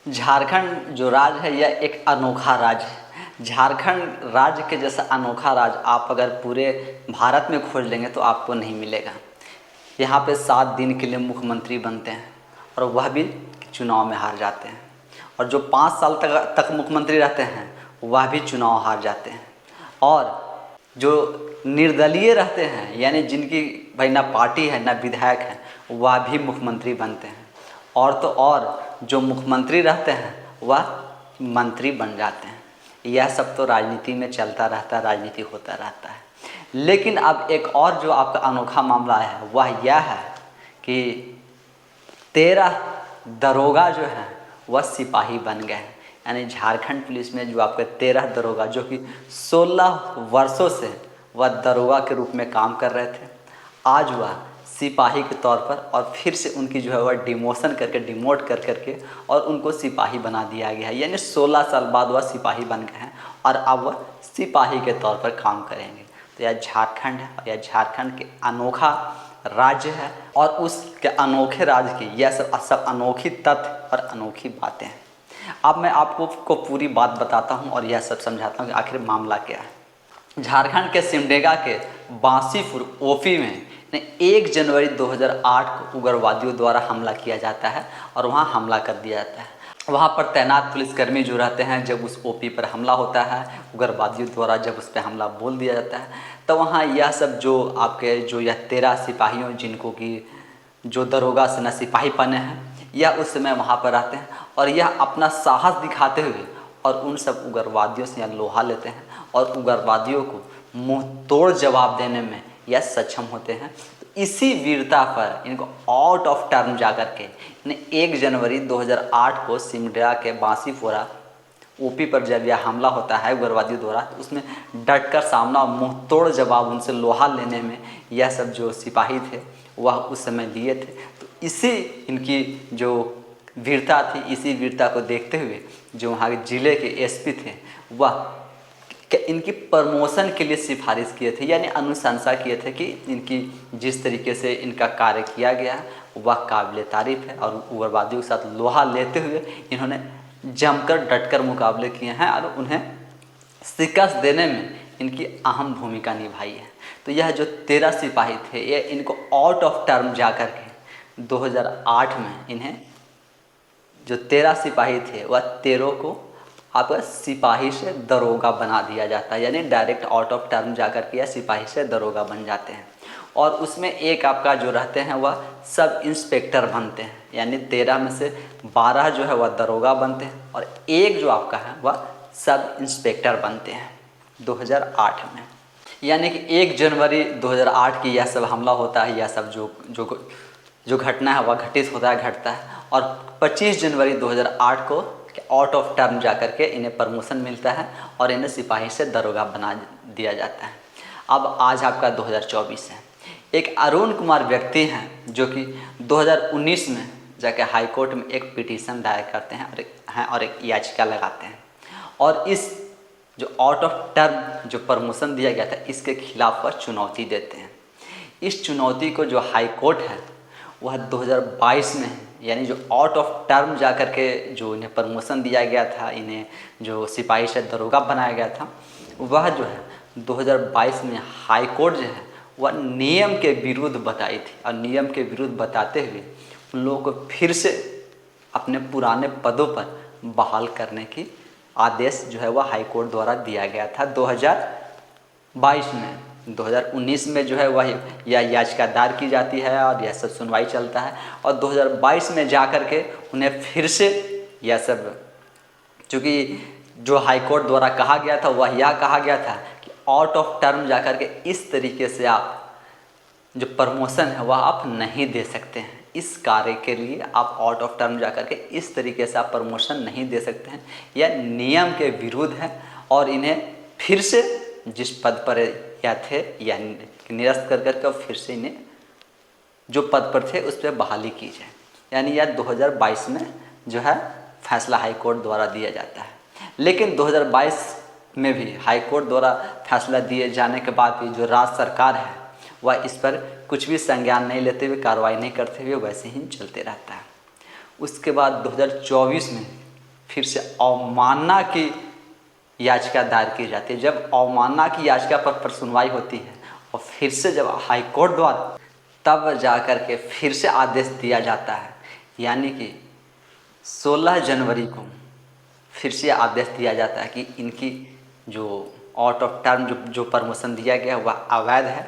झारखंड जो राज्य है यह एक अनोखा राज्य है। झारखंड राज्य के जैसा अनोखा राज्य आप अगर पूरे भारत में खोज लेंगे तो आपको नहीं मिलेगा। यहाँ पे 7 दिन के लिए मुख्यमंत्री बनते हैं और वह भी चुनाव में हार जाते हैं, और जो 5 साल तक मुख्यमंत्री रहते हैं वह भी चुनाव हार जाते हैं। और जो निर्दलीय रहते हैं यानी जिनकी भाई ना पार्टी है ना विधायक है, वह भी मुख्यमंत्री बनते हैं। और तो और जो मुख्यमंत्री रहते हैं वह मंत्री बन जाते हैं। यह सब तो राजनीति में चलता रहता है, राजनीति होता रहता है। लेकिन अब एक और जो आपका अनोखा मामला है वह यह है कि 13 दरोगा जो हैं वह सिपाही बन गए हैं। यानी झारखंड पुलिस में जो आपके 13 दरोगा जो कि 16 वर्षों से वह दरोगा के रूप में काम कर रहे थे, आज वह सिपाही के तौर पर और फिर से उनकी जो है वह डिमोशन करके डिमोट कर करके और उनको सिपाही बना दिया गया है। यानी 16 साल बाद वह सिपाही बन गए हैं और अब वह सिपाही के तौर पर काम करेंगे। तो यह झारखंड है और यह झारखंड के अनोखा राज्य है और उसके अनोखे राज्य की यह सब अनोखी तथ्य और अनोखी बातें हैं। अब मैं आपको पूरी बात बताता हूँ और यह सब समझाता हूँ कि आखिर मामला क्या है। झारखंड के सिमडेगा के बांसीपुर ओपी में 1 जनवरी 2008 को उग्रवादियों द्वारा हमला किया जाता है और वहाँ हमला कर दिया जाता है। वहाँ पर तैनात पुलिसकर्मी जो रहते हैं, जब उस ओपी पर हमला होता है, उग्रवादियों द्वारा जब उस पर हमला बोल दिया जाता है, तो वहाँ यह सब जो आपके जो यह 13 सिपाहियों जिनको कि जो दरोगा से न सिपाही बने हैं, यह उस समय वहाँ पर रहते हैं और यह अपना साहस दिखाते हुए और उन सब उग्रवादियों से यहाँ लोहा लेते हैं और उग्रवादियों को मुंह तोड़ जवाब देने में यह सक्षम होते हैं। तो इसी वीरता पर इनको आउट ऑफ टर्म जाकर के 1 जनवरी 2008 को सिमडेगा के बांसीपुरा ओपी पर जब यह हमला होता है उग्रवादियों द्वारा, तो उसमें डटकर सामना मुंह तोड़ जवाब उनसे लोहा लेने में यह सब जो सिपाही थे वह उस समय लिए थे। तो इसी इनकी जो वीरता थी, इसी वीरता को देखते हुए जो वहाँ के ज़िले के एसपी थे वह इनकी प्रमोशन के लिए सिफारिश किए थे, यानी अनुशंसा किए थे कि इनकी जिस तरीके से इनका कार्य किया गया वह काबिल तारीफ़ है। और उग्रवादियों के साथ लोहा लेते हुए इन्होंने जमकर डटकर मुकाबले किए हैं और उन्हें शिकस्त देने में इनकी अहम भूमिका निभाई है। तो यह जो 13 सिपाही थे ये इनको आउट ऑफ टर्म जा कर के 2008 में इन्हें जो 13 सिपाही थे वह 13 को आपका सिपाही से दरोगा बना दिया जाता है, यानी डायरेक्ट आउट ऑफ टर्म जाकर के या सिपाही से दरोगा बन जाते हैं। और उसमें एक आपका जो रहते हैं वह सब इंस्पेक्टर बनते हैं, यानी 13 में से 12 जो है वह दरोगा बनते हैं और एक जो आपका है वह सब इंस्पेक्टर बनते हैं 2008 में। यानी कि 1 जनवरी 2008 की यह सब हमला होता है, यह सब जो घटना है वह घटता है और 25 जनवरी 2008 को आउट ऑफ टर्म जाकर के इन्हें प्रमोशन मिलता है और इन्हें सिपाही से दरोगा बना दिया जाता है। अब आज आपका 2024 है। एक अरुण कुमार व्यक्ति हैं जो कि 2019 में जाके हाई कोर्ट में एक पिटीशन दायर करते हैं और एक याचिका लगाते हैं और इस जो आउट ऑफ टर्म जो प्रमोशन दिया गया था इसके खिलाफ वह चुनौती देते हैं। इस चुनौती को जो हाई कोर्ट है वह 2022 में, यानी जो आउट ऑफ टर्म जा कर के जो इन्हें प्रमोशन दिया गया था, इन्हें जो सिपाही से दरोगा बनाया गया था, वह जो है 2022 में हाई कोर्ट जो है वह नियम के विरुद्ध बताई थी और नियम के विरुद्ध बताते हुए उन लोगों को फिर से अपने पुराने पदों पर बहाल करने की आदेश जो है वह हाई कोर्ट द्वारा दिया गया था 2022 में। 2019 में जो है वह यह याचिका दायर की जाती है और यह सब सुनवाई चलता है और 2022 में जा कर के उन्हें फिर से यह सब, चूँकि जो हाई कोर्ट द्वारा कहा गया था वह यह कहा गया था कि आउट ऑफ टर्म जा कर के इस तरीके से आप जो प्रमोशन है वह आप नहीं दे सकते हैं। इस कार्य के लिए आप आउट ऑफ टर्म जा कर के इस तरीके से आप प्रमोशन नहीं दे सकते हैं, यह नियम के विरुद्ध है और इन्हें फिर से जिस पद पर या थे या निरस्त कर करके फिर से इन्हें जो पद पर थे उस पर बहाली की जाए। यानी यह 2022 में जो है फैसला हाई कोर्ट द्वारा दिया जाता है। लेकिन 2022 में भी हाई कोर्ट द्वारा फैसला दिए जाने के बाद भी जो राज्य सरकार है वह इस पर कुछ भी संज्ञान नहीं लेते हुए, कार्रवाई नहीं करते हुए वैसे ही चलते रहता है। उसके बाद 2024 में फिर से अवमानना की याचिका दायर की जाती है। जब अवमानना की याचिका पर सुनवाई होती है और फिर से जब हाई कोर्ट द्वारा तब जा कर के फिर से आदेश दिया जाता है, यानी कि 16 जनवरी को फिर से आदेश दिया जाता है कि इनकी जो आउट ऑफ टर्म जो प्रमोशन दिया गया वह अवैध है।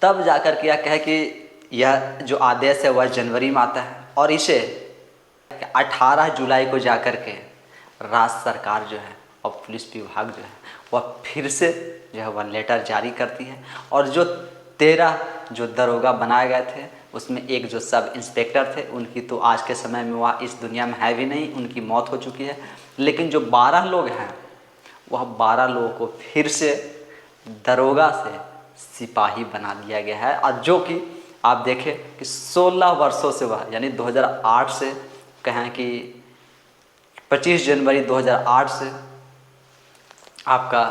तब जा कर के यह कहे कि यह जो आदेश है वह जनवरी में आता है और इसे 18 जुलाई को जा कर के राज्य सरकार जो है और पुलिस विभाग जो है वह फिर से जो है वह लेटर जारी करती है। और जो 13 जो दरोगा बनाए गए थे उसमें एक जो सब इंस्पेक्टर थे उनकी तो आज के समय में वह इस दुनिया में है भी नहीं, उनकी मौत हो चुकी है। लेकिन जो 12 लोग हैं वह 12 लोगों को फिर से दरोगा से सिपाही बना दिया गया है। और जो कि आप देखें कि 16 वर्षों से वह यानी 2008 से कहें कि 25 जनवरी 2008 से आपका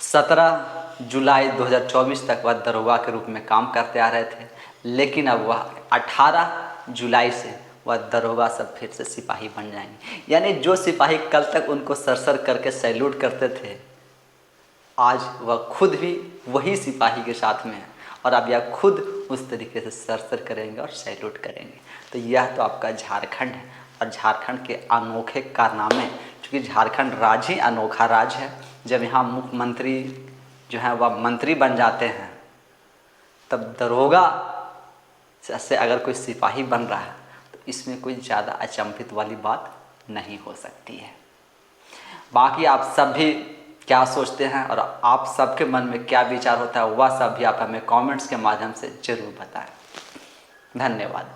17 जुलाई 2024 तक वह दरोगा के रूप में काम करते आ रहे थे। लेकिन अब वह 18 जुलाई से वह दरोगा सब फिर से सिपाही बन जाएंगे। यानी जो सिपाही कल तक उनको सर करके सैल्यूट करते थे, आज वह खुद भी वही सिपाही के साथ में है और अब यह खुद उस तरीके से सर करेंगे और सैल्यूट करेंगे। तो यह तो आपका झारखंड है और झारखंड के अनोखे कारनामे, क्योंकि झारखंड राज्य ही अनोखा राज्य है। जब यहाँ मुख्यमंत्री जो है वह मंत्री बन जाते हैं, तब दरोगा से अगर कोई सिपाही बन रहा है तो इसमें कोई ज़्यादा अचंभित वाली बात नहीं हो सकती है। बाकी आप सब भी क्या सोचते हैं और आप सबके मन में क्या विचार होता है वह सब भी आप हमें कमेंट्स के माध्यम से ज़रूर बताएं। धन्यवाद।